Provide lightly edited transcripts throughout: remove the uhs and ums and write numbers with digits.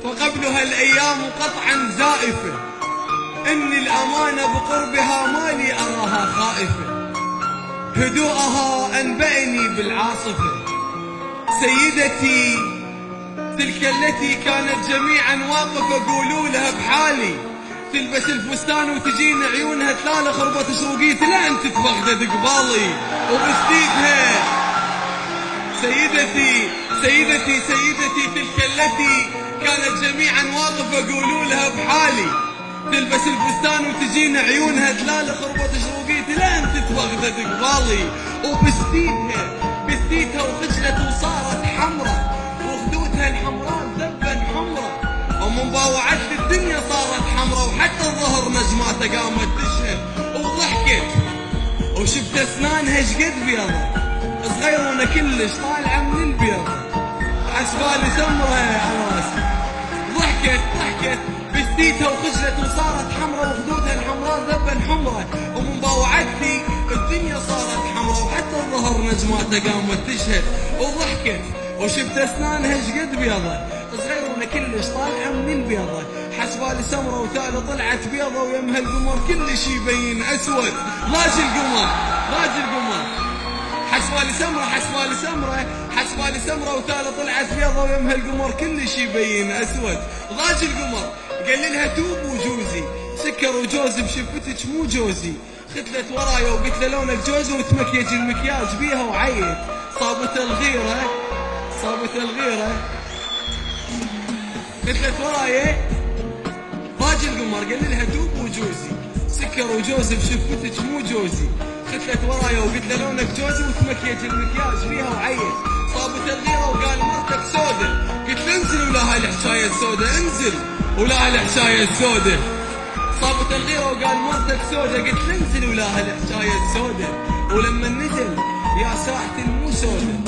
فقبلها الأيام قطعا زائفة، إني الأمانة بقربها مالي أراها خائفة، هدوءها أنبأني بالعاصفة. سيدتي تلك التي كانت جميعا واقفة قولوا لها بحالي، تلبس الفستان وتجيني عيونها تلالى خربة شروقيت لا انت تفقدت قبالي وبسديدها. سيدتي تلك التي كانت جميعا واقفة قولوا لها بحالي، تلبس الفستان وتجيني عيونها تلالى خربة شروقيت لا انت تفقدت قبالي وبسديتها وخجلت وصارت حمرة، وخدودها الحمراء ذبا حمرة، ومن باوعت الدنيا صارت حمرة، وحتى الظهر نجماتها قامت تشهد وضحكت، وشفت اسنانها شقد بيضة صغيرونة كلش طالعة من البيضة، عسبالي سمرة يا راسي. ضحكت بسديتها وخجلت وصارت حمرة، وخدودها الحمراء ذبا حمرة، ومن باوعتي الدنيا صارت حمرة، وحتى الظهر نجماتها قامت تشهد وضحكت، وشفت اسنانها شقد بيضة صغيرونة كلش طالعة من البيضة، حسبالي سمرة وتالي طلعت بيضة، ويمها القمر كلش يبين اسود. راجل قمر حسبالي سمرة وتالي طلعت بيضة، ويمها القمر كلش يبين اسود. راجل قمر قال لها توب وجوزي سكر وجوزي بشفتك مو جوزي، ختلت ورايا وقلت له لونك جوزي، وتمكيج المكياج بيها وعيت صابت الغيرة ختلت ورايا. راجل قمر قال لها توب وجوزي سكر وجوزي بشفتك مو جوزي، ختلت ورايا وقلت له لونك جوزي، وتمكيج المكياج بيها وعيت صابت الغيرة، وقال مرتك سودة، قلت له انزل ولا هالحشاية السودة، انزل ولا هالحشاية السودة. صابت الغيرة وقال مرتك سودة، قلت له انزل ولا هالحشاية السودة. ولما نزل يا ساحة المو سودة،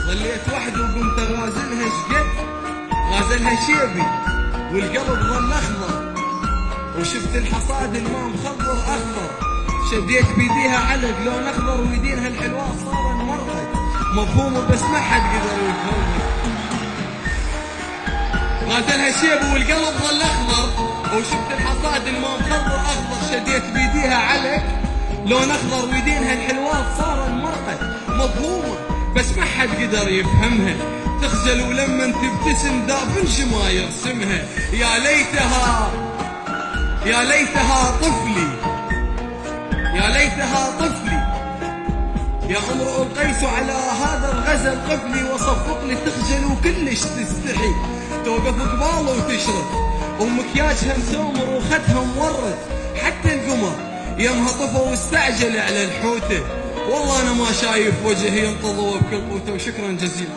ظليت وحدي وقمت غازلها شقد، غازلها شيبي والقلب ظل اخضر، وشفت الحصاد الماء مخضر اخضر، شديت بيديها علق لون اخضر، ويدينها الحلوة صار مرت مفهومه بس ما حد قدر يفهمها. غازلها شيبي والقلب ظل اخضر، وشفت الحصاد الماء مخضر اخضر، شديت بيديها علق لون اخضر، ويدينها الحلوة صار مرت مفهومه بس ما حد قدر يفهمها. تخجل ولما تبتسم دافن شما يرسمها، يا ليتها طفلي يا امرؤ القيس على هذا الغزل قفلي، وصفق لي تخجل وكلش تستحي، توقف قباله وتشرب ومكياجها مسومر وخدها مورد، حتى القمر يمها طفى واستعجل على الحوته، والله انا ما شايف وجهي ينتظر بكل قوته. وشكرا جزيلا.